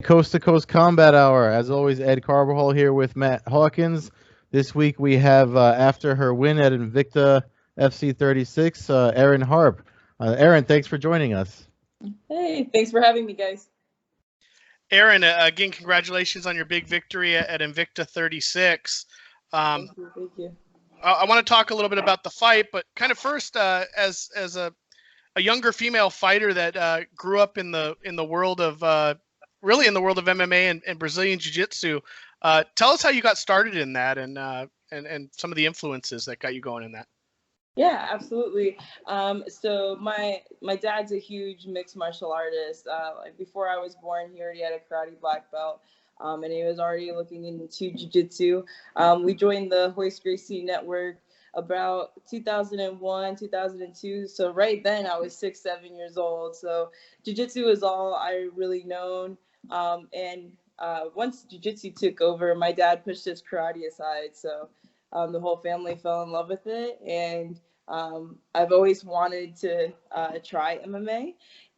Coast-to-Coast Combat Hour. As always, Ed Carbajal here with Matt Hawkins. This week we have, after her win at Invicta FC 36, Erin Harpe. Erin, thanks for joining us. Hey, thanks for having me, guys. Erin, again, congratulations on your big victory at Invicta 36. Thank you, thank you. I want to talk a little bit about the fight, but kind of first, as a younger female fighter that grew up in the world of really in the world of MMA and Brazilian Jiu-Jitsu, tell us how you got started in that and some of the influences that got you going in that. Yeah, absolutely. So my dad's a huge mixed martial artist. Like before I was born, he already had a karate black belt, and he was already looking into jiu-jitsu. We joined the Hoist Gracie Network about 2001, 2002. So right then I was 6, 7 years old. So jiu-jitsu was all I really known. And once jiu-jitsu took over, my dad pushed his karate aside. So the whole family fell in love with it, and I've always wanted to try MMA.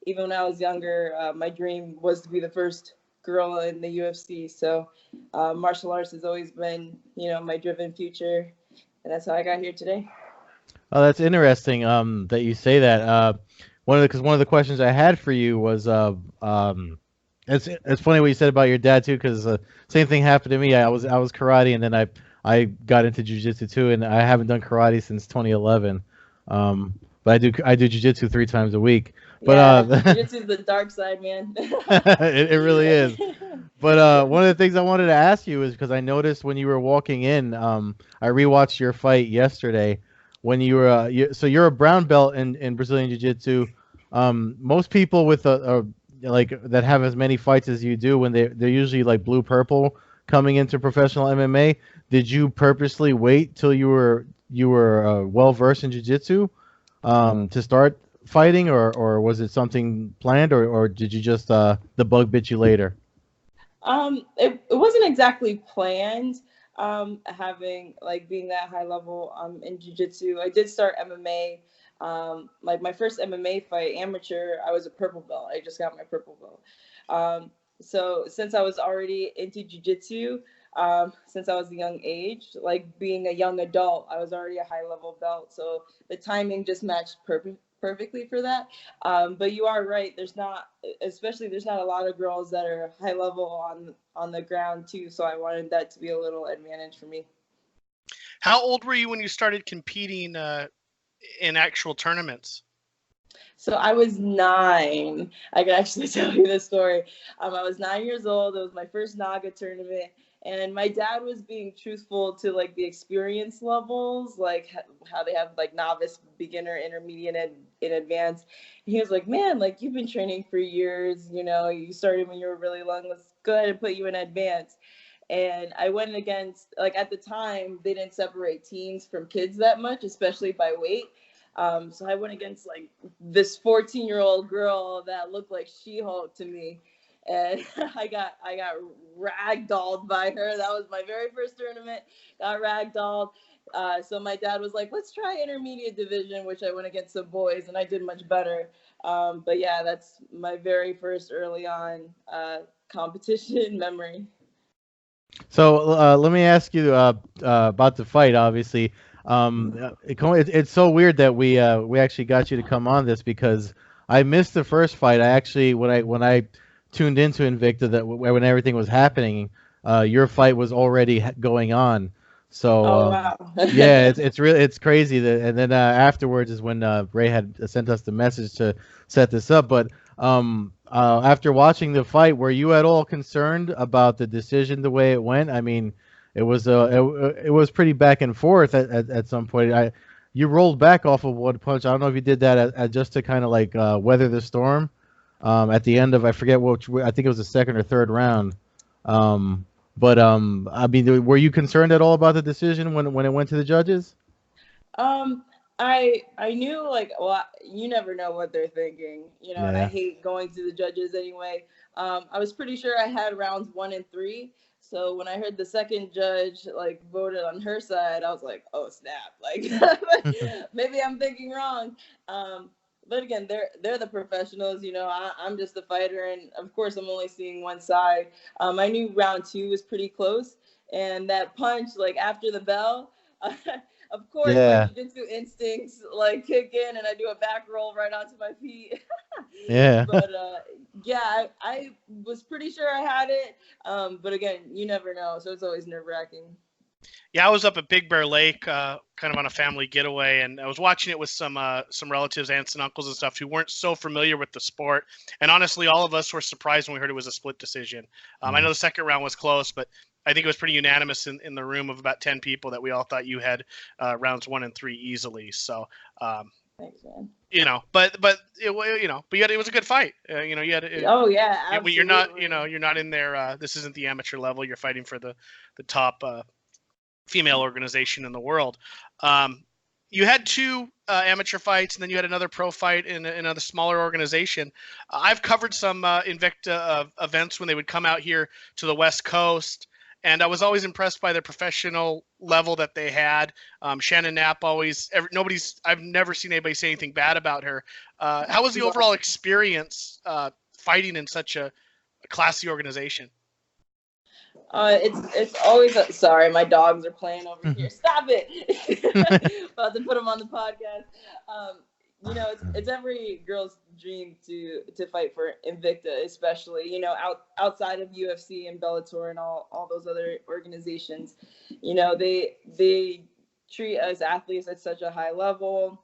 Even when I was younger, my dream was to be the first girl in the UFC. So martial arts has always been, my driven future, and that's how I got here today. Oh, that's interesting. That you say that. Because one of the questions I had for you was, it's funny what you said about your dad too, because same thing happened to me. I was karate, and then I got into jujitsu too, and I haven't done karate since 2011. But I do jujitsu 3 times a week. But Yeah, jiu-jitsu is the dark side, man. it really is. But one of the things I wanted to ask you is because I noticed when you were walking in, I rewatched your fight yesterday. When you were, so you're a brown belt in Brazilian Jiu-Jitsu. Most people with a like that have as many fights as you do, when they're usually like blue purple coming into professional MMA. Did you purposely wait till you were well versed in Jiu-Jitsu to start fighting, or was it something planned, or did you just the bug bit you later? It wasn't exactly planned. Having like being that high level in jiu-jitsu, I did start MMA. Like my first MMA fight, amateur, I was a purple belt. I just got my purple belt. So since I was already into jiu-jitsu, since I was a young age, like being a young adult, I was already a high level belt. So the timing just matched perfectly for that. But you are right. There's not a lot of girls that are high level on the ground too. So I wanted that to be a little advantage for me. How old were you when you started competing in actual tournaments? So I was 9. I can actually tell you this story. I was 9 years old. It was my first Naga tournament, and my dad was being truthful to like the experience levels, like how they have like novice, beginner, intermediate, and in advanced. And he was like, "Man, like you've been training for years. You started when you were really young. Let's go ahead and put you in advanced." And I went against, like at the time they didn't separate teens from kids that much, especially by weight. So I went against like this 14-year-old girl that looked like She-Hulk to me, and I got ragdolled by her. That was my very first tournament. Got ragdolled. So my dad was like, "Let's try intermediate division," which I went against some boys, and I did much better. But yeah, that's my very first early on competition memory. So let me ask you about the fight. Obviously, it's so weird that we actually got you to come on this, because I missed the first fight. I actually, when I tuned into Invicta, when everything was happening, your fight was already going on. So Oh wow. yeah, it's crazy that. And then afterwards is when Ray had sent us the message to set this up. But after watching the fight, were you at all concerned about the decision, the way it went? I mean, it was pretty back and forth at some point. You rolled back off of one punch. I don't know if you did that just to kind of like weather the storm. At the end of, I forget which, I think it was the second or third round. But I mean, were you concerned at all about the decision when it went to the judges? Um, I knew, like, well, you never know what they're thinking, and I Yeah. hate going to the judges anyway. I was pretty sure I had rounds 1 and 3. So when I heard the second judge like voted on her side, I was like, oh snap, like maybe I'm thinking wrong. Um, but again, they're the professionals. You know, I'm just the fighter, and of course, I'm only seeing one side. I knew round 2 was pretty close, and that punch, like after the bell, of course, my Yeah. jiu-jitsu instincts like kick in, and I do a back roll right onto my feet. Yeah. But yeah, I was pretty sure I had it. But again, you never know, so it's always nerve-wracking. Yeah, I was up at Big Bear Lake, kind of on a family getaway, and I was watching it with some relatives, aunts and uncles and stuff who weren't so familiar with the sport. And honestly, all of us were surprised when we heard it was a split decision. I know the second round was close, but I think it was pretty unanimous in the room of about 10 people that we all thought you had rounds 1 and 3 easily. So, Thanks, man. you know, but it was a good fight. You know, you had Oh yeah, absolutely. You're not in there. This isn't the amateur level. You're fighting for the top female organization in the world. You had 2 amateur fights, and then you had another pro fight in another smaller organization. I've covered some Invicta events when they would come out here to the West Coast, and I was always impressed by the professional level that they had. Shannon Knapp I've never seen anybody say anything bad about her. How was the overall experience fighting in such a classy organization? It's always sorry, my dogs are playing over here. Stop it! About to put them on the podcast. You know, it's every girl's dream to fight for Invicta, especially, you know, outside of UFC and Bellator and all those other organizations. You know, they treat us athletes at such a high level.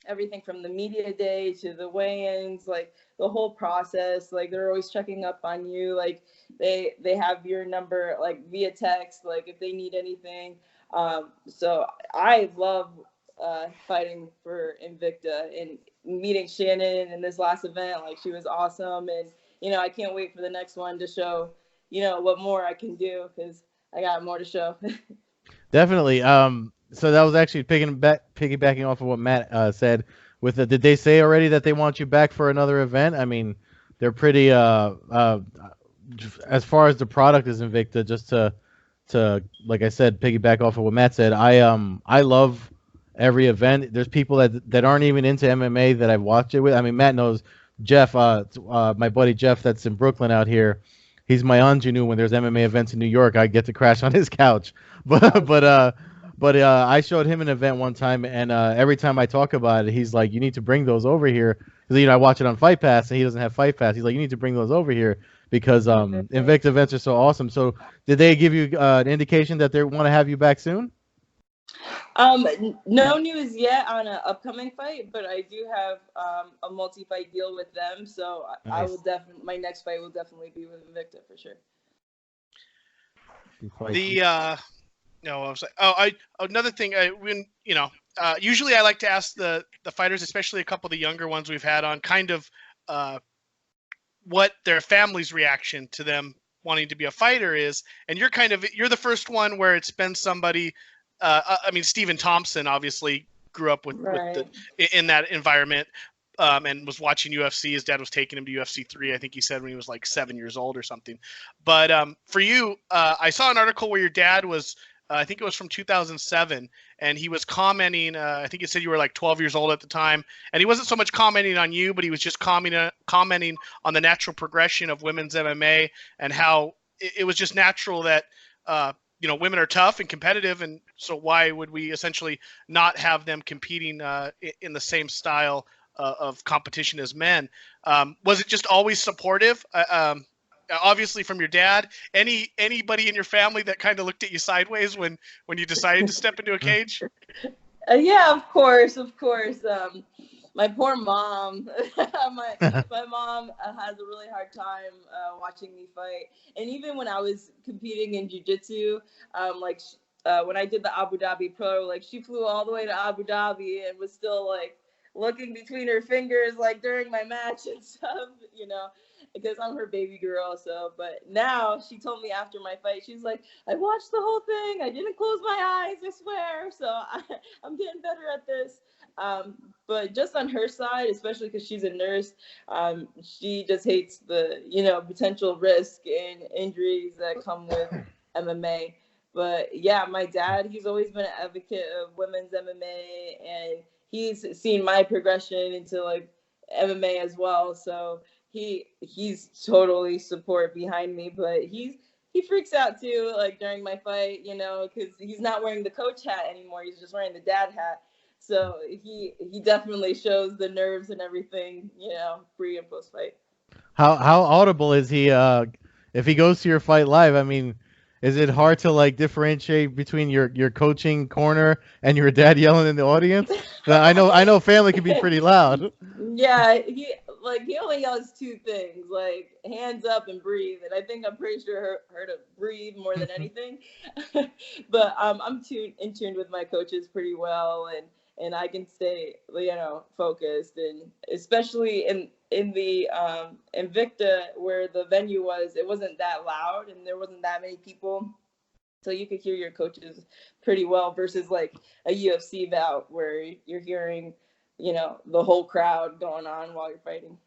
Everything from the media day to the weigh-ins, like the whole process, like they're always checking up on you. Like they have your number like via text, like if they need anything. So I love fighting for Invicta, and meeting Shannon in this last event. Like she was awesome, and you know I can't wait for the next one to show, you know, what more I can do, because I got more to show. Definitely. So that was actually piggybacking off of what Matt said. Did they say already that they want you back for another event? I mean, they're pretty as far as the product is Invicta. Just to like I said, piggyback off of what Matt said. I love every event. There's people that aren't even into MMA that I've watched it with. I mean, Matt knows Jeff, my buddy Jeff, that's in Brooklyn out here. He's my ingenue. When there's MMA events in New York, I get to crash on his couch. But I showed him an event one time, and every time I talk about it, he's like, "You need to bring those over here," because I watch it on Fight Pass, and he doesn't have Fight Pass. He's like, "You need to bring those over here because Invicta events are so awesome." So, did they give you an indication that they want to have you back soon? No news yet on an upcoming fight, but I do have a multi-fight deal with them. So nice. I will definitely, my next fight will definitely be with Invicta for sure. Another thing, usually I like to ask the fighters, especially a couple of the younger ones we've had on, kind of what their family's reaction to them wanting to be a fighter is. And you're the first one where it's been somebody. I mean, Stephen Thompson obviously grew up in that environment, and was watching UFC. His dad was taking him to UFC 3. I think he said when he was like 7 years old or something. But for you, I saw an article where your dad was, I think it was from 2007, and he was commenting. I think it said you were like 12 years old at the time, and he wasn't so much commenting on you, but he was just commenting on the natural progression of women's MMA and how it was just natural that women are tough and competitive, and so why would we essentially not have them competing in the same style of competition as men? Was it just always supportive? Obviously from your dad. Anybody in your family that kind of looked at you sideways when you decided to step into a cage? Yeah, of course. My poor mom. my mom has a really hard time watching me fight. And even when I was competing in jiu-jitsu, when I did the Abu Dhabi Pro, like she flew all the way to Abu Dhabi and was still like looking between her fingers like during my match and stuff, because I'm her baby girl. So, but now she told me after my fight, she's like, I watched the whole thing. I didn't close my eyes, I swear. So I'm getting better at this. But just on her side, especially because she's a nurse, she just hates the, potential risk and injuries that come with MMA. But yeah, my dad, he's always been an advocate of women's MMA, and he's seen my progression into like MMA as well. So he's totally support behind me, but he freaks out too, like during my fight, you know, because he's not wearing the coach hat anymore. He's just wearing the dad hat. So he definitely shows the nerves and everything, you know, pre and post fight. How audible is he? If he goes to your fight live, I mean, is it hard to like differentiate between your coaching corner and your dad yelling in the audience? I know family can be pretty loud. Yeah, he only yells two things, like hands up and breathe. And I think I'm pretty sure her to breathe more than anything. But I'm in tune with my coaches pretty well, and I can stay, you know, focused, and especially in the Invicta where the venue was, it wasn't that loud and there wasn't that many people. So you could hear your coaches pretty well versus like a UFC bout where you're hearing, you know, the whole crowd going on while you're fighting.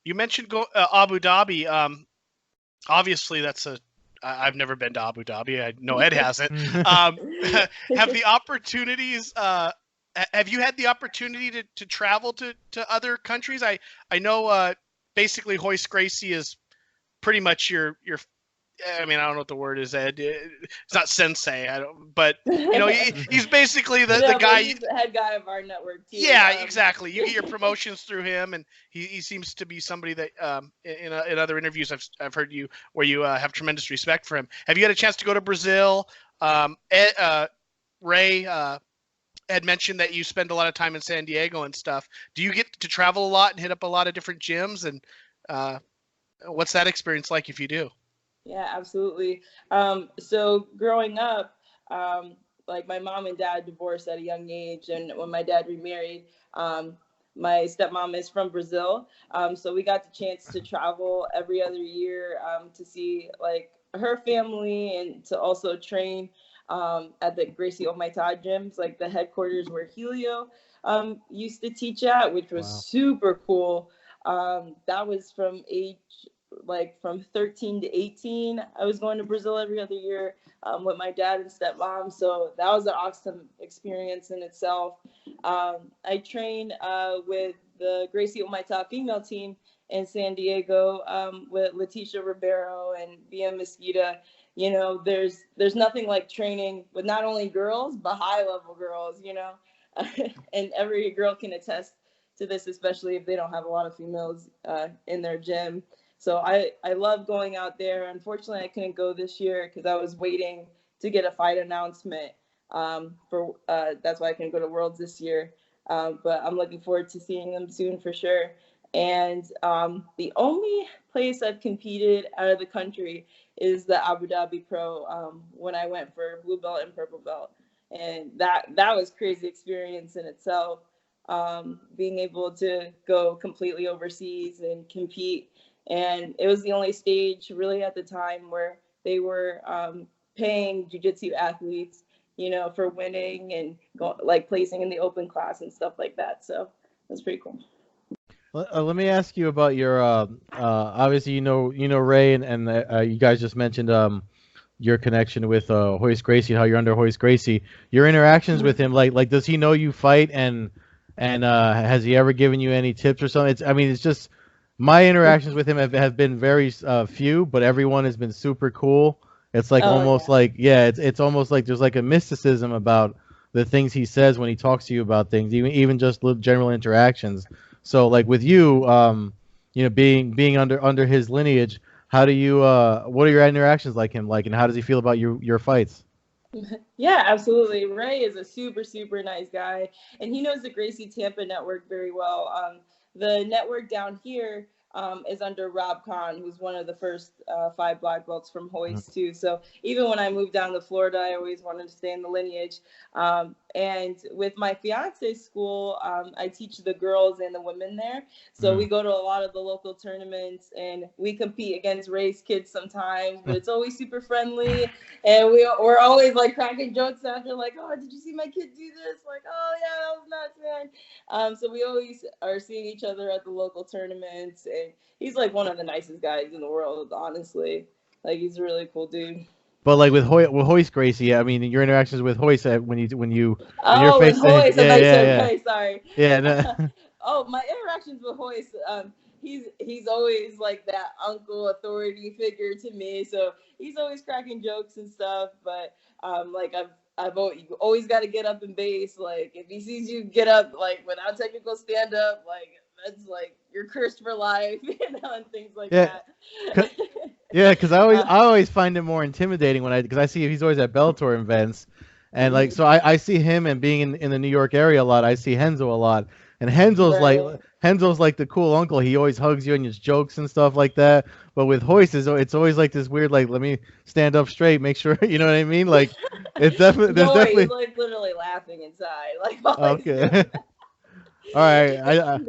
You mentioned Abu Dhabi. Obviously, I've never been to Abu Dhabi. I know Ed hasn't. Have the opportunities? Have you had the opportunity to travel to other countries? I know basically Hoist Gracie is pretty much your. I mean, I don't know what the word is, Ed. It's not sensei. But you know, he's basically the guy. He's the head guy of our network too. Yeah, exactly. You get your promotions through him, and he seems to be somebody that in other interviews I've heard you where you have tremendous respect for him. Have you had a chance to go to Brazil? Ray had mentioned that you spend a lot of time in San Diego and stuff. Do you get to travel a lot and hit up a lot of different gyms? And what's that experience like if you do? Yeah, absolutely. So growing up, like my mom and dad divorced at a young age, and when my dad remarried, my stepmom is from Brazil, so we got the chance to travel every other year to see like her family and to also train at the Gracie Omaita gyms, like the headquarters where Helio used to teach at, which was super cool. That was from from 13 to 18. I was going to Brazil every other year with my dad and stepmom. So that was an awesome experience in itself. I trained with the Gracie Omaita female team in San Diego with Leticia Ribeiro and Via Mesquita. You know, there's nothing like training with not only girls, but high level girls, you know, and every girl can attest to this, especially if they don't have a lot of females in their gym. So I love going out there. Unfortunately, I couldn't go this year because I was waiting to get a fight announcement. That's why I couldn't go to Worlds this year. But I'm looking forward to seeing them soon for sure. And the only place I've competed out of the country is the Abu Dhabi Pro when I went for blue belt and purple belt. And that was crazy experience in itself. Being able to go completely overseas and compete. And it was the only stage really at the time where they were paying jiu-jitsu athletes, you know, for winning and like placing in the open class and stuff like that. So that's pretty cool. Let me ask you about your obviously you know Ray and you guys just mentioned your connection with Hoist Gracie, how you're under Hoist Gracie. Your interactions with him, like does he know you fight and has he ever given you any tips or something? It's just my interactions with him have been very few, but everyone has been super cool. It's like it's almost like there's like a mysticism about the things he says when he talks to you about things, even just general interactions. So like with you, you know, being under his lineage, how do you what are your interactions like him like, and how does he feel about your fights? Yeah, absolutely. Ray is a super, super nice guy, and he knows the Gracie Tampa network very well. The network down here is under Rob Kahn, who's one of the first 5 black belts from Hoist too. So even when I moved down to Florida, I always wanted to stay in the lineage. And with my fiance's school, I teach the girls and the women there. So we go to a lot of the local tournaments and we compete against Ray's kids sometimes, but it's always super friendly. And we're always like cracking jokes after, like, oh, did you see my kid do this? Like, oh yeah, that was nuts, man. So we always are seeing each other at the local tournaments, and he's like one of the nicest guys in the world, honestly. Like, he's a really cool dude. But like with Hoist Gracie, I mean, your interactions with Hoist when you're Oh, with facing, Hoist, I thought you said Ray, sorry. yeah, no. Oh, my interactions with Hoist, he's always like that uncle authority figure to me. So he's always cracking jokes and stuff. But like I've always got to get up and base. Like if he sees you get up like without technical stand up, like that's like you're cursed for life, and things like that. Yeah, because I always find it more intimidating because I see he's always at Bellator events, and like so I see him, and being in the New York area a lot, I see Henzo a lot, and Henzo's like the cool uncle. He always hugs you and his jokes and stuff like that. But with Hoist, it's always like this weird like, let me stand up straight, make sure you know what I mean. Like it's definitely he's like literally laughing inside. Like okay. All right,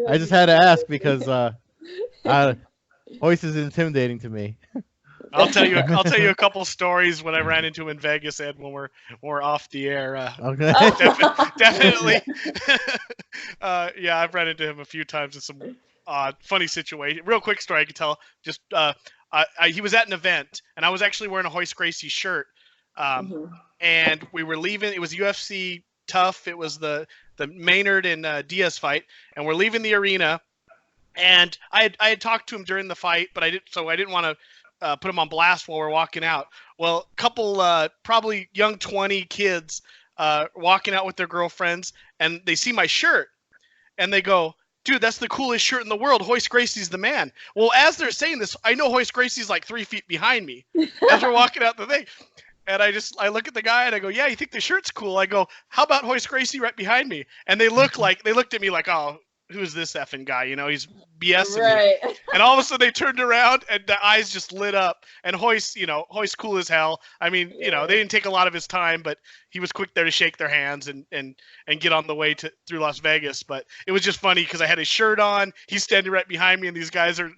I just had to ask because Hoist is intimidating to me. I'll tell you a couple stories when I ran into him in Vegas, Ed, when we're off the air. Okay. Definitely. Yeah, I've run into him a few times in some funny situation. Real quick story I could tell. Just he was at an event, and I was actually wearing a Hoist Gracie shirt. And we were leaving. It was UFC Tough. It was the Maynard and Diaz fight, and we're leaving the arena. And I had talked to him during the fight, but I didn't want to put him on blast while we're walking out. Well, a couple probably young 20 kids walking out with their girlfriends, and they see my shirt, and they go, "Dude, that's the coolest shirt in the world. Hoist Gracie's the man." Well, as they're saying this, I know Hoist Gracie's like 3 feet behind me as we're walking out the thing. And I look at the guy and I go, "Yeah, you think the shirt's cool?" I go, "How about Hoist Gracie right behind me?" And they looked at me like, "Oh, who's this effing guy? You know, he's BSing me." And all of a sudden they turned around and the eyes just lit up. And Hoist cool as hell. I mean, they didn't take a lot of his time, but he was quick there to shake their hands and get on the way through Las Vegas. But it was just funny because I had his shirt on. He's standing right behind me, and these guys are,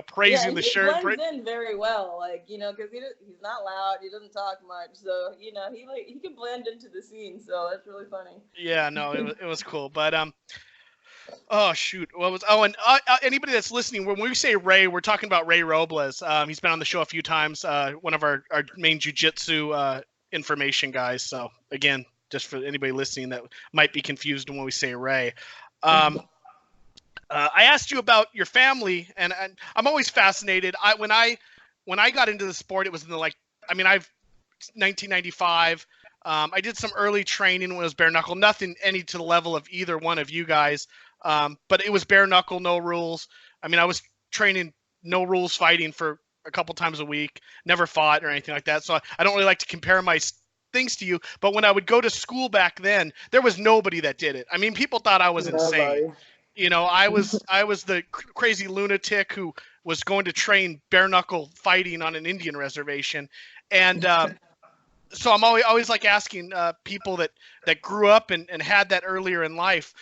praising the shirt. He blends in very well, because he's not loud. He doesn't talk much, so he can blend into the scene. So that's really funny. Yeah, no, it was cool, but oh shoot! Anybody that's listening, when we say Ray, we're talking about Ray Robles. He's been on the show a few times. One of our main jiu-jitsu information guys. So again, just for anybody listening that might be confused when we say Ray. I asked you about your family, and I'm always fascinated. When I got into the sport, it was in the 1995. I did some early training when it was bare knuckle. Nothing any to the level of either one of you guys. But it was bare knuckle, no rules. I mean, I was training no rules fighting for a couple times a week, never fought or anything like that. So I don't really like to compare my things to you. But when I would go to school back then, there was nobody that did it. I mean, people thought I was insane. I was the crazy lunatic who was going to train bare knuckle fighting on an Indian reservation. And so I'm always like asking people that grew up and had that earlier in life,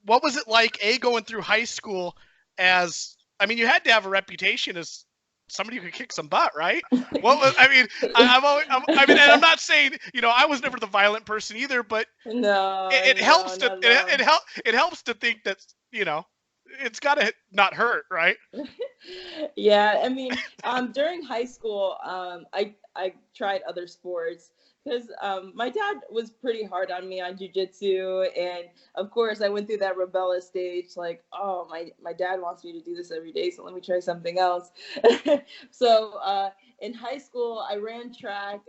what was it like, going through high school you had to have a reputation as somebody who could kick some butt, right? What was, and I'm not saying, I was never the violent person either, but it helps to think that, it's got to not hurt, right? Yeah, I mean, during high school, I tried other sports because my dad was pretty hard on me on jiu-jitsu, and of course I went through that rebellious stage, like, oh, my dad wants me to do this every day, so let me try something else. So in high school I ran track,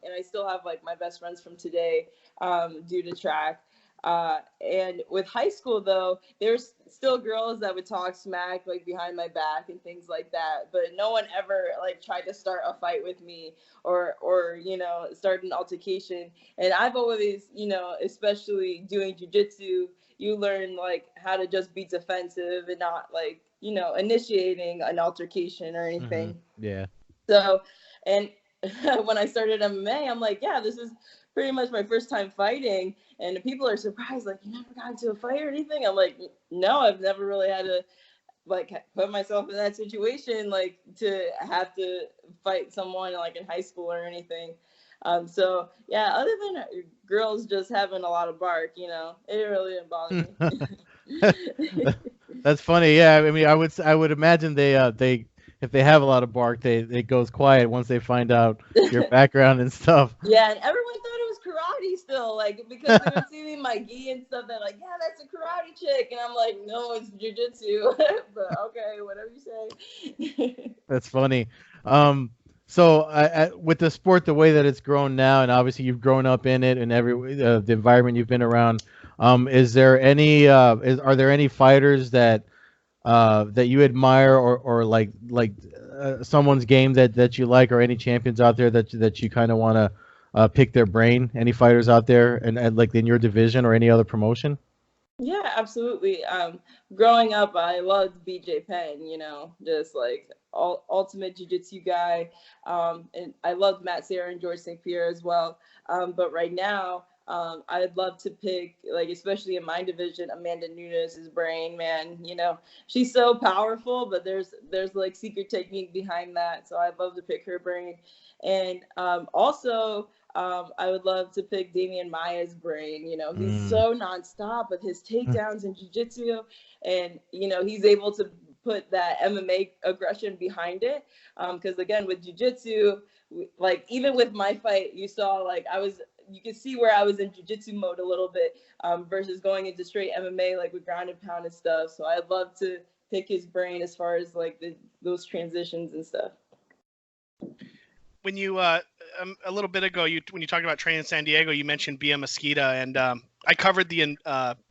and I still have like my best friends from today due to track. And with high school, though, there's still girls that would talk smack like behind my back and things like that. But no one ever like tried to start a fight with me or start an altercation. And I've always, especially doing jiu-jitsu, you learn like how to just be defensive and not like, initiating an altercation or anything. Mm-hmm. Yeah. So, and when I started MMA, I'm like, yeah, this is pretty much my first time fighting, and people are surprised, like, you never got into a fight or anything? I'm like, no, I've never really had to like put myself in that situation, like to have to fight someone like in high school or anything. So yeah, other than girls just having a lot of bark, it really didn't bother me. That's funny. Yeah, I mean, I would imagine they if they have a lot of bark, it goes quiet once they find out your background and stuff. Yeah, and everyone thought it was karate still, like because they would see me in my gi and stuff. They're like, "Yeah, that's a karate chick," and I'm like, "No, it's jujitsu." But okay, whatever you say. That's funny. So with the sport the way that it's grown now, and obviously you've grown up in it and the environment you've been around, is there any are there any fighters that you admire or someone's game that you like, or any champions out there that you kind of want to pick their brain? Any fighters out there and like in your division or any other promotion? Yeah, absolutely. Growing up, I loved BJ Penn, just like ultimate jiu-jitsu guy. And I loved Matt Serra and George St. Pierre as well. But right now, I'd love to pick, like, especially in my division, Amanda Nunes' brain, man. She's so powerful, but there's like secret technique behind that. So I'd love to pick her brain. And also, I would love to pick Damian Maya's brain. He's so nonstop with his takedowns in jiu-jitsu, and he's able to put that MMA aggression behind it. Because again, with jiu-jitsu, like even with my fight, you saw like you could see where I was in jiu-jitsu mode a little bit, versus going into straight MMA like with ground and pound and stuff. So I'd love to pick his brain as far as like those transitions and stuff. When you a little bit ago, when you talked about training in San Diego, you mentioned Bia Mesquita, and I covered the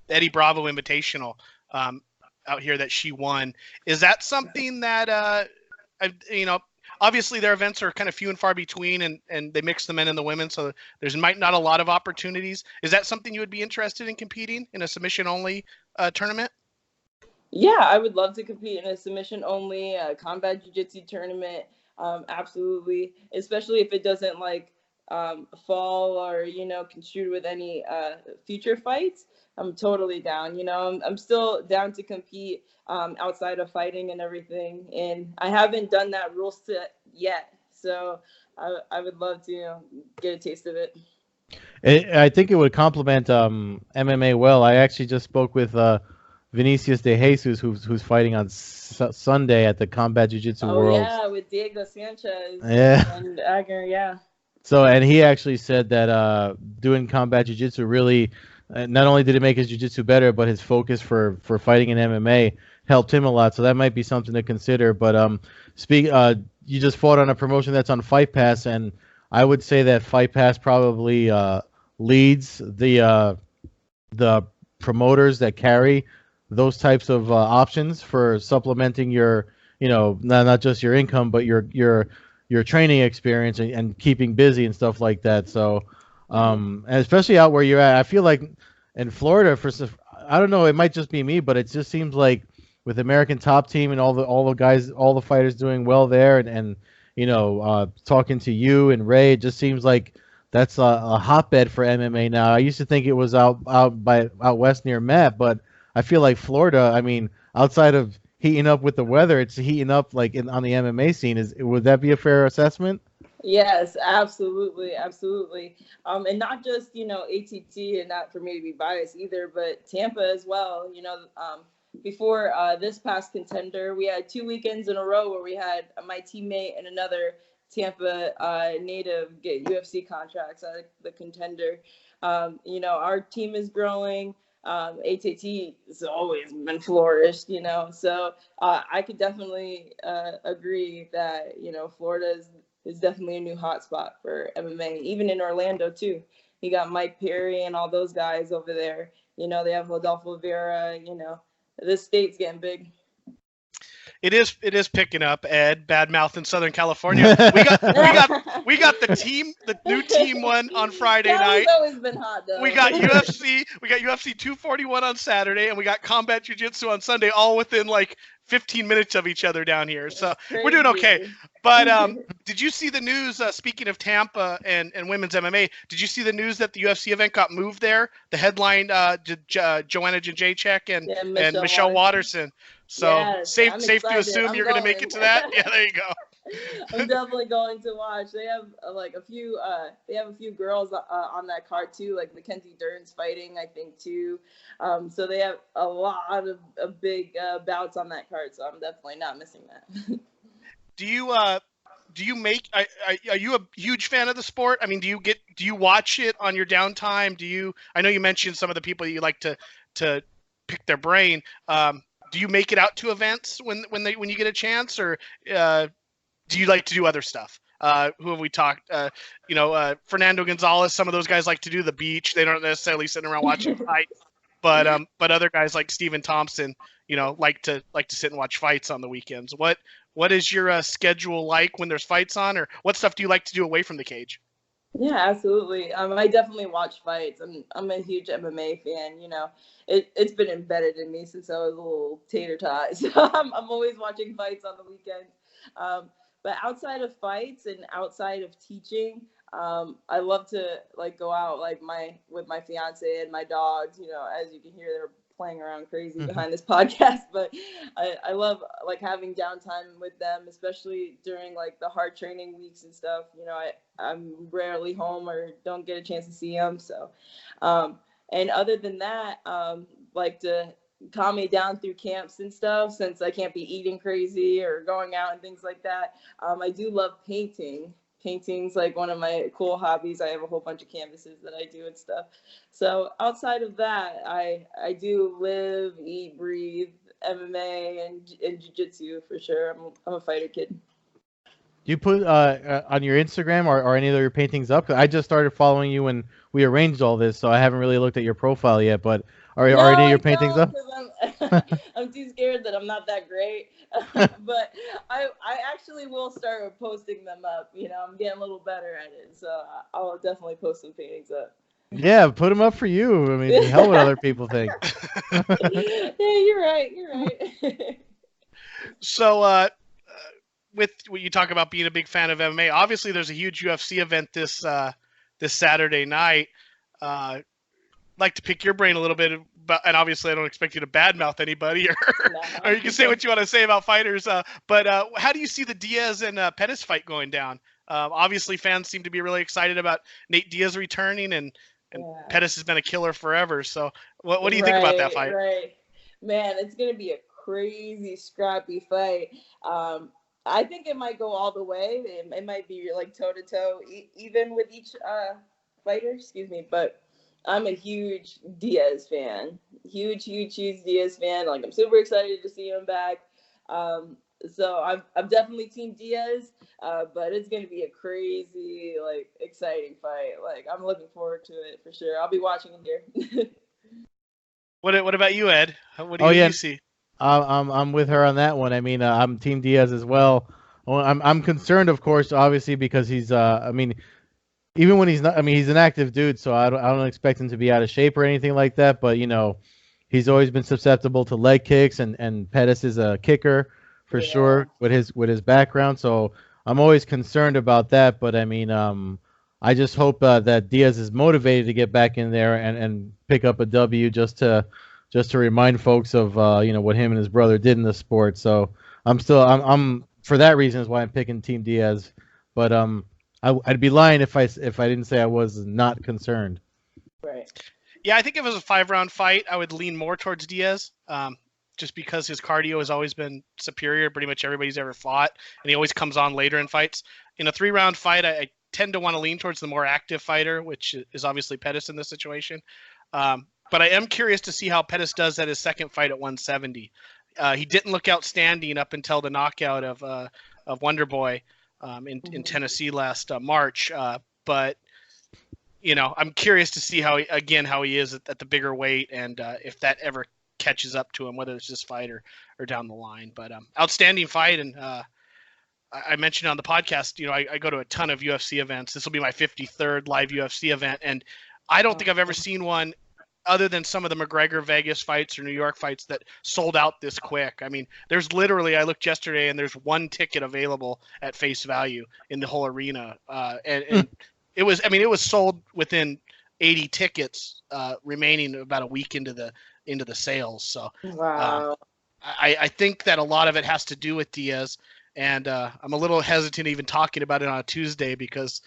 Eddie Bravo Invitational out here that she won. Is that something that obviously their events are kind of few and far between, and they mix the men and the women, so there's might not a lot of opportunities. Is that something you would be interested in competing in a submission only tournament? Yeah, I would love to compete in a submission only combat jiu-jitsu tournament. Absolutely, especially if it doesn't like fall or construed with any future fights. I'm totally down. I'm still down to compete outside of fighting and everything, and I haven't done that rule set yet. So I would love to get a taste of it. I think it would complement MMA well. I actually just spoke with Vinicius de Jesus, who's fighting on Sunday at the Combat Jiu-Jitsu Worlds. Yeah, with Diego Sanchez. Yeah. And Agar, yeah. So, and he actually said that doing combat jiu-jitsu really, not only did it make his jiu-jitsu better, but his focus for fighting in MMA helped him a lot. So that might be something to consider. But you just fought on a promotion that's on Fight Pass, and I would say that Fight Pass probably leads the promoters that carry those types of options for supplementing your, not just your income, but your training experience and keeping busy and stuff like that. So, and especially out where you're at, I feel like in Florida, I don't know, it might just be me, but it just seems like with American Top Team and all the guys, all the fighters doing well there, and talking to you and Ray, it just seems like that's a hotbed for MMA now. I used to think it was out west near Matt, but I feel like Florida, I mean, outside of heating up with the weather, it's heating up like on the MMA scene. Would that be a fair assessment? Yes, absolutely. And not just ATT, and not for me to be biased either, but Tampa as well. Before this past Contender, we had 2 weekends in a row where we had my teammate and another Tampa native get UFC contracts at the Contender. Our team is growing. ATT has always been flourished, so I could definitely agree that Florida is definitely a new hotspot for MMA. Even in Orlando too, you got Mike Perry and all those guys over there. They have Rodolfo Vera. This state's getting big. It is picking up, Ed. Bad mouth in Southern California. We got the new team one on Friday night. It's always been hot though. We got UFC 241 on Saturday, and we got Combat Jiu-Jitsu on Sunday, all within like 15 minutes of each other down here. So we're doing okay. But did you see the news? Speaking of Tampa and women's MMA, did you see the news that the UFC event got moved there? The headline, Joanna Jędrzejczyk and Michelle Watterson. So yes, safe to assume you're going to make it to that. Yeah, there you go. I'm definitely going to watch. They have a few girls on that card too, like Mackenzie Dern's fighting, I think too. So they have a lot of big bouts on that card. So I'm definitely not missing that. do you make? Are you a huge fan of the sport? I mean, do you watch it on your downtime? I know you mentioned some of the people you like to pick their brain. Do you make it out to events when you get a chance, or do you like to do other stuff? Who have we talked? Fernando Gonzalez. Some of those guys like to do the beach. They don't necessarily sit around watching fights, but other guys like Stephen Thompson, like to sit and watch fights on the weekends. What is your schedule like when there's fights on, or what stuff do you like to do away from the cage? Yeah, absolutely. I definitely watch fights. I'm a huge MMA fan. It's been embedded in me since I was a little tater tot. So I'm always watching fights on the weekends. But outside of fights and outside of teaching, I love to go out with my fiance and my dogs. As you can hear, they're playing around crazy behind this podcast, but I love having downtime with them, especially during the hard training weeks and stuff. I'm rarely home or don't get a chance to see them. So, and other than that, like to calm me down through camps and stuff, since I can't be eating crazy or going out and things like that. I do love painting. Painting's one of my cool hobbies. I have a whole bunch of canvases that I do and stuff. So outside of that, I do live, eat, breathe MMA and jiu-jitsu for sure. I'm a fighter kid. Do you put on your Instagram or any of your paintings up? 'Cause I just started following you when we arranged all this, so I haven't really looked at your profile yet. But are any of your paintings up? I'm too scared that I'm not that great. But I actually will start posting them up. I'm getting a little better at it, so I'll definitely post some paintings up. Yeah, put them up for you. I mean, hell what other people think. Yeah, you're right. So, with what you talk about being a big fan of MMA, obviously there's a huge UFC event this Saturday night. Like to pick your brain a little bit about, and obviously I don't expect you to badmouth anybody, or you can say what you want to say about fighters. But how do you see the Diaz and Pettis fight going down? Obviously fans seem to be really excited about Nate Diaz returning, and Pettis has been a killer forever. So what do you think about that fight? Right, man, it's gonna be a crazy scrappy fight. I think it might go all the way. It might be toe to toe, even with each fighter. Excuse me, but I'm a huge Diaz fan. Huge Diaz fan. I'm super excited to see him back. So I'm definitely Team Diaz. But it's gonna be a crazy, exciting fight. I'm looking forward to it for sure. I'll be watching it here. What about you, Ed? What do you see? I'm with her on that one. I mean, I'm Team Diaz as well. I'm concerned, of course, obviously, because he's even when he's not, he's an active dude, so I don't expect him to be out of shape or anything like that. But he's always been susceptible to leg kicks, and Pettis is a kicker for sure with his background. So I'm always concerned about that. But I just hope that Diaz is motivated to get back in there and pick up a W just to remind folks of what him and his brother did in the sport. So I'm for that reason is why I'm picking Team Diaz. But I'd be lying if I didn't say I was not concerned. Right. Yeah, I think if it was a 5-round fight, I would lean more towards Diaz, just because his cardio has always been superior. Pretty much everybody's ever fought, and he always comes on later in fights. In a 3-round fight, I tend to want to lean towards the more active fighter, which is obviously Pettis in this situation. But I am curious to see how Pettis does at his second fight at 170. He didn't look outstanding up until the knockout of Wonder Boy in Tennessee last March. But I'm curious to see how he is at the bigger weight, and if that ever catches up to him, whether it's this fight or down the line. But outstanding fight, and I mentioned on the podcast, I go to a ton of UFC events. This will be my 53rd live UFC event, and I don't think I've ever seen one other than some of the McGregor Vegas fights or New York fights that sold out this quick. There's literally, I looked yesterday, and there's one ticket available at face value in the whole arena. And it was sold within 80 tickets, remaining about a week into the sales. So wow. I think that a lot of it has to do with Diaz, and I'm a little hesitant even talking about it on a Tuesday because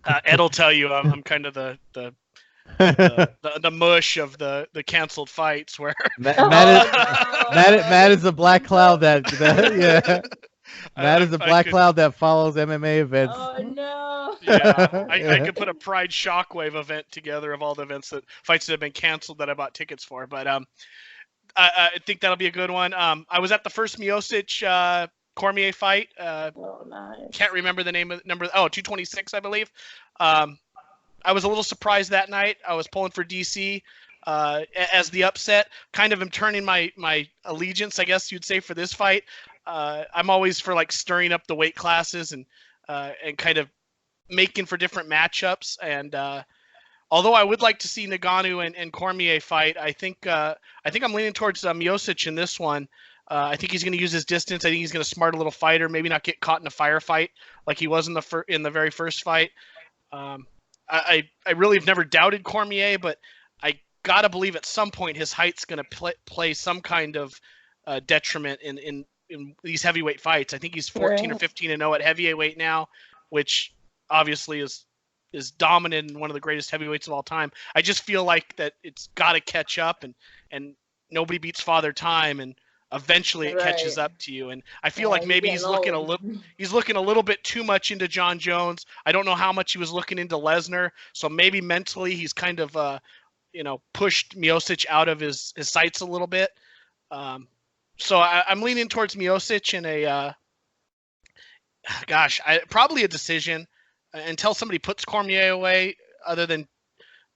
Ed will tell you I'm kind of the mush of the canceled fights where Matt is the black cloud that yeah. Matt is the black cloud that follows MMA events. Oh no. Yeah, I could put a Pride Shockwave event together of all the events fights that have been canceled that I bought tickets for. But I think that'll be a good one. I was at the first Miocic Cormier fight. Oh, nice. Can't remember the name of the number. 226, I believe. I was a little surprised that night. I was pulling for DC as the upset. Kind of am turning my allegiance, I guess you'd say, for this fight. I'm always for like stirring up the weight classes and kind of making for different matchups. And although I would like to see Ngannou and Cormier fight, I think I'm leaning towards Miocic in this one. I think he's going to use his distance. I think he's going to smart a little fighter, maybe not get caught in a firefight like he was in the very first fight. I really have never doubted Cormier, but I gotta believe at some point his height's going to play some kind of detriment in these heavyweight fights. I think he's 14 or 15-0 at heavyweight now, which obviously is dominant and one of the greatest heavyweights of all time. I just feel like that it's got to catch up, and nobody beats Father Time, and eventually it catches up to you. And I feel like maybe he's looking a little bit too much into John Jones. I don't know how much he was looking into Lesnar, so maybe mentally he's kind of pushed Miocic out of his sights a little bit. So I'm leaning towards Miocic in probably a decision until somebody puts Cormier away. Other than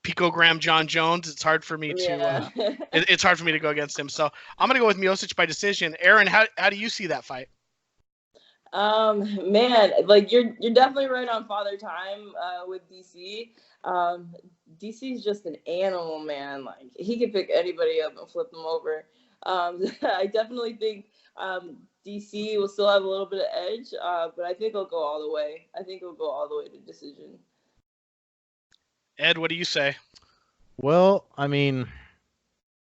picogram John Jones, it's hard for me to it's hard for me to go against him. So I'm gonna go with Miocic by decision. Erin, how do you see that fight? Man, like you're definitely right on Father Time with DC. DC is just an animal, man. Like he can pick anybody up and flip them over. I definitely think DC will still have a little bit of edge, but I think it'll go all the way. I think it'll go all the way to decision. Ed, what do you say? Well, I mean,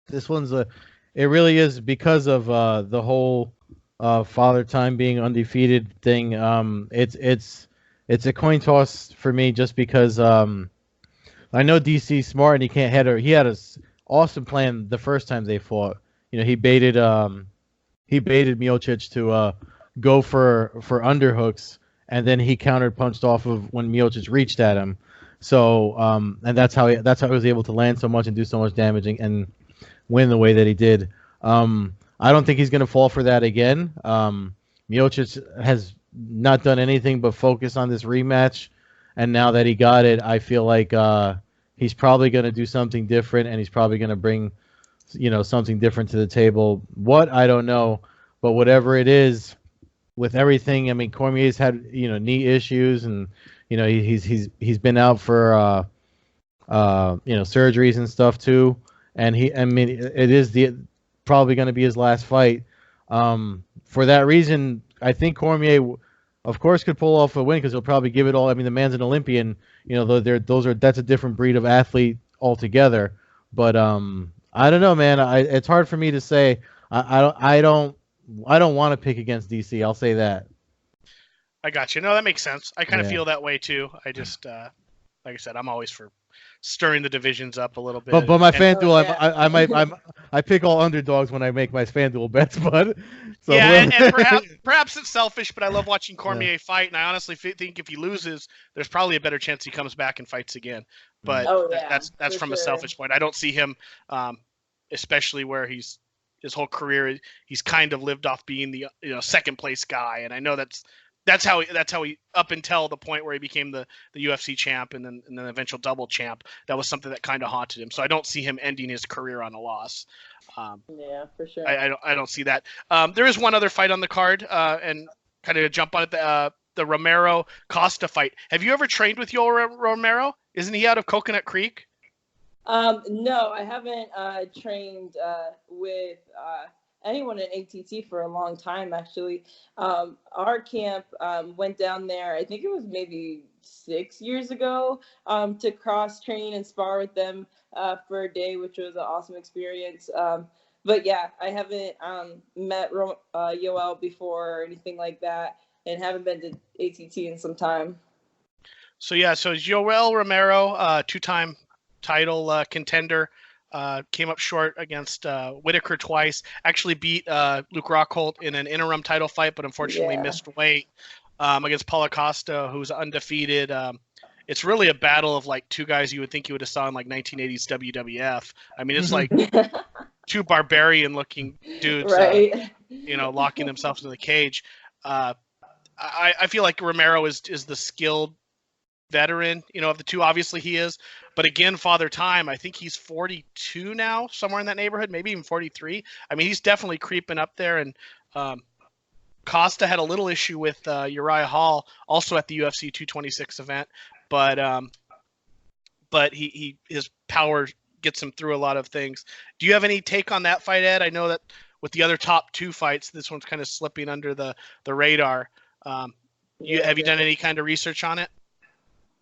this one's it really is because of the whole Father Time being undefeated thing. It's a coin toss for me just because I know DC's smart and he can't head her. He had an awesome plan the first time they fought. He baited Miocic to go for underhooks, and then he countered punched off of when Miocic reached at him. So and that's how he was able to land so much and do so much damage and win the way that he did. I don't think he's going to fall for that again. Miocic has not done anything but focus on this rematch, and now that he got it, I feel like he's probably going to do something different, and he's probably going to bring something different to the table. What, I don't know, but whatever it is, with everything, I mean, Cormier's had knee issues, and he's been out for surgeries and stuff too, and it is probably going to be his last fight. For that reason, I think Cormier, of course, could pull off a win because he'll probably give it all. I mean, the man's an Olympian. That's a different breed of athlete altogether. But I don't know, man. It's hard for me to say. I don't want to pick against DC. I'll say that. I got you. No, that makes sense. I kind of feel that way too. I just, like I said, I'm always for stirring the divisions up a little bit. But my FanDuel, I pick all underdogs when I make my FanDuel bets. But so and perhaps it's selfish, but I love watching Cormier fight, and I honestly think if he loses, there's probably a better chance he comes back and fights again. But that's from a selfish point. I don't see him, especially where his whole career he's kind of lived off being the second place guy, and I know that's how he up until the point where he became the UFC champ and then eventual double champ. That was something that kind of haunted him. So I don't see him ending his career on a loss. Yeah, for sure. I don't see that. There is one other fight on the card, and kind of jump on it, the Romero Costa fight. Have you ever trained with Yoel Romero? Isn't he out of Coconut Creek? No, I haven't trained with anyone in ATT for a long time, actually. Our camp went down there, I think it was maybe 6 years ago, to cross-train and spar with them for a day, which was an awesome experience. But yeah, I haven't met Yoel before or anything like that, and haven't been to ATT in some time. So Yoel Romero, two-time title contender. Came up short against Whitaker twice. Actually beat Luke Rockholt in an interim title fight, but unfortunately missed weight against Paulo Costa, who's undefeated. It's really a battle of like two guys you would think you would have saw in like 1980s WWF. I mean, it's like two barbarian-looking dudes, right? Locking themselves in the cage. I feel like Romero is the skilled veteran, of the two. Obviously he is, but again, Father Time, I think he's 42 now, somewhere in that neighborhood, maybe even 43. I mean, he's definitely creeping up there. And Costa had a little issue with Uriah Hall, also at the UFC 226 event, but his power gets him through a lot of things. Do you have any take on that fight, Ed? I know that with the other top two fights, this one's kind of slipping under the radar. Have you done any kind of research on it?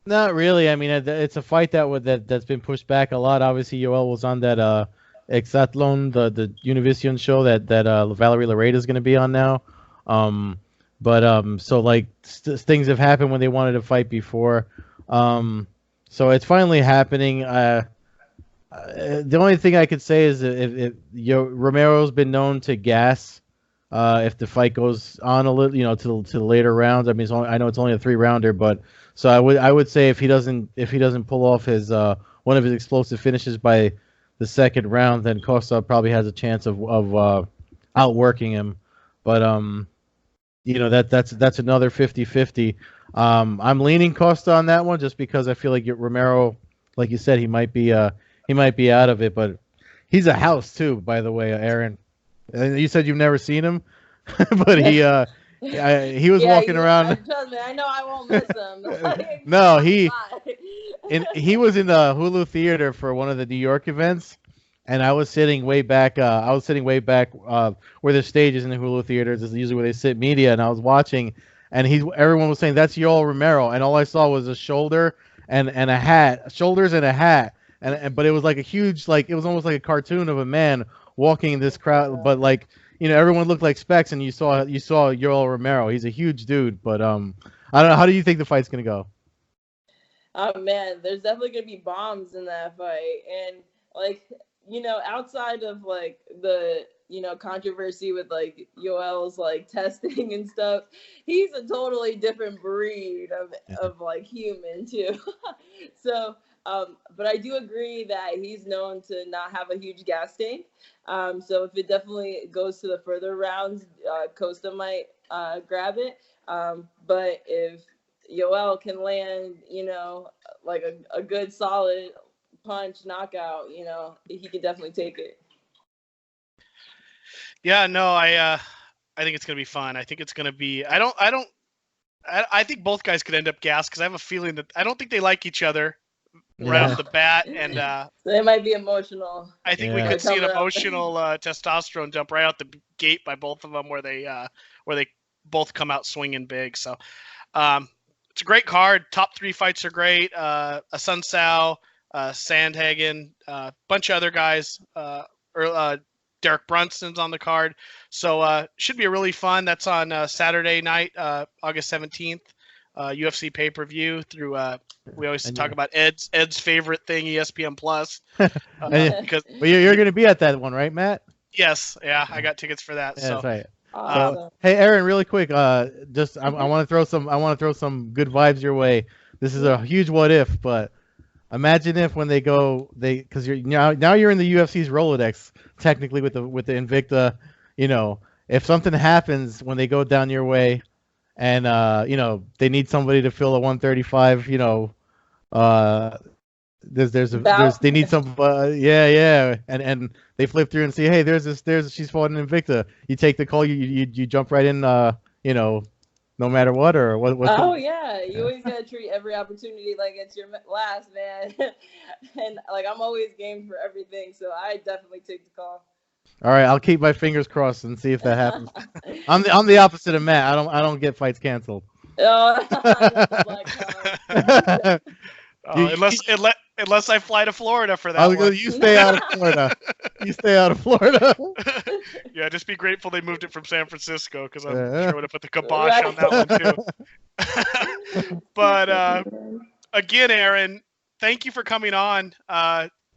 Not really. I mean, it's a fight that's been pushed back a lot. Obviously, Yoel was on that Exatlon, the Univision show that Valerie Lareda is going to be on now. So like things have happened when they wanted to fight before. So it's finally happening. The only thing I could say is if Romero's been known to gas if the fight goes on a little, to the later rounds. I mean, I know it's only a 3-rounder, but so I would say if he doesn't pull off his one of his explosive finishes by the second round, then Costa probably has a chance of outworking him. But that's another 50-50. I'm leaning Costa on that one just because I feel like Romero, like you said, he might be out of it, but he's a house too, by the way, Erin. You said you've never seen him, but he was walking around. Trust me, I know I won't miss him. No, he was in the Hulu Theater for one of the New York events, and I was sitting way back. Where the stage is in the Hulu Theaters. Is usually where they sit media, and I was watching, and everyone was saying that's Yoel Romero, and all I saw was a shoulder and a hat, shoulders and a hat, but it was like a huge, like it was almost like a cartoon of a man walking in this crowd, but like everyone looked like Specs, and you saw Yoel Romero. He's a huge dude, but I don't know. How do you think the fight's gonna go? Oh man, there's definitely gonna be bombs in that fight, and like outside of like the controversy with like Yoel's like testing and stuff, he's a totally different breed of like human too. So but I do agree that he's known to not have a huge gas tank. So if it definitely goes to the further rounds, Costa might grab it. But if Yoel can land, like a good solid punch knockout, he can definitely take it. Yeah, no, I think it's gonna be fun. I think it's gonna be. I think both guys could end up gassed because I have a feeling that I don't think they like each other right off the bat, and so they might be emotional. I think we could see an emotional testosterone jump right out the gate by both of them, where they both come out swinging big. So it's a great card. Top 3 fights are great. Asuncao, Sandhagen, a bunch of other guys. Derek Brunson's on the card, so should be really fun. That's on Saturday night, August 17th. UFC pay-per-view through we always talk about Ed's favorite thing, ESPN Plus. Because you're going to be at that one, right, Matt? Yes, yeah, I got tickets for that. Yeah, so that's right. Awesome. Hey, Erin, really quick, I want to throw some good vibes your way. This is a huge what if, but imagine if when because you're now you're in the UFC's Rolodex technically with the Invicta, if something happens when they go down your way, and they need somebody to fill a 135, they need some and they flip through and see, hey, she's fought in Invicta. You take the call, you jump right in, no matter what, or what? You always gotta treat every opportunity like it's your last, man. And like I'm always game for everything, so I definitely take the call. All right, I'll keep my fingers crossed and see if that happens. I'm the opposite of Matt. I don't get fights canceled. Unless I fly to Florida for that one. You stay out of Florida. You stay out of Florida. Yeah, just be grateful they moved it from San Francisco, because I'm sure would have put the kibosh on that one too. But again, Erin, thank you for coming on.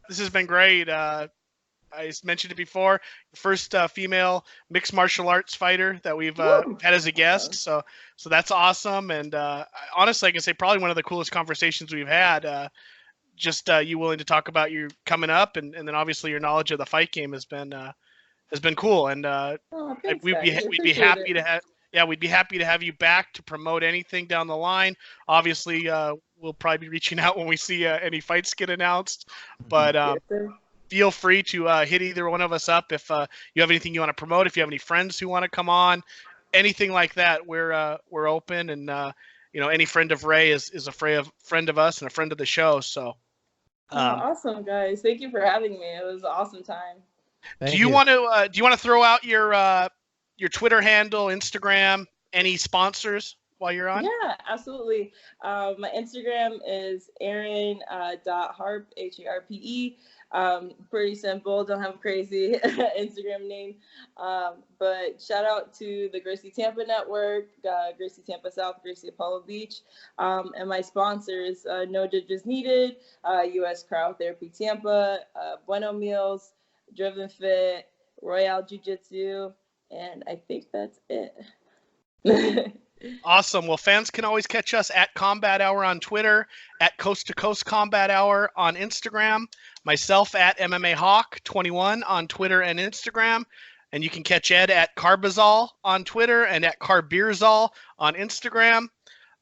This has been great. I mentioned it before. First female mixed martial arts fighter that we've had as a guest. So that's awesome. And honestly, I can say probably one of the coolest conversations we've had. Just you willing to talk about you coming up, and then obviously your knowledge of the fight game has been cool. And Thanks, we'd guys. be happy to have. Yeah, we'd be happy to have you back to promote anything down the line. Obviously, we'll probably be reaching out when we see any fights get announced. But feel free to hit either one of us up if you have anything you want to promote. If you have any friends who want to come on, anything like that, we're open. And any friend of Ray is a friend of us and a friend of the show. So, awesome, guys! Thank you for having me. It was an awesome time. Do you want to throw out your Twitter handle, Instagram, any sponsors while you're on? Yeah, absolutely. My Instagram is Erin.Harpe, Harpe. Pretty simple. Don't have a crazy Instagram name. But shout out to the Gracie Tampa Network, Gracie Tampa South, Gracie Apollo Beach, and my sponsors, No Judges Needed, US Cryotherapy Tampa, Bueno Meals, Driven Fit, Royale Jiu-Jitsu, and I think that's it. Awesome. Well, fans can always catch us at Combat Hour on Twitter, at Coast-to-Coast Combat Hour on Instagram, myself at MMA Hawk 21 on Twitter and Instagram, and you can catch Ed at Carbazol on Twitter and at Carbeerzol on Instagram.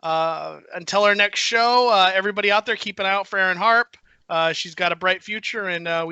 Until our next show, everybody out there, keep an eye out for Erin Harpe. She's got a bright future, and we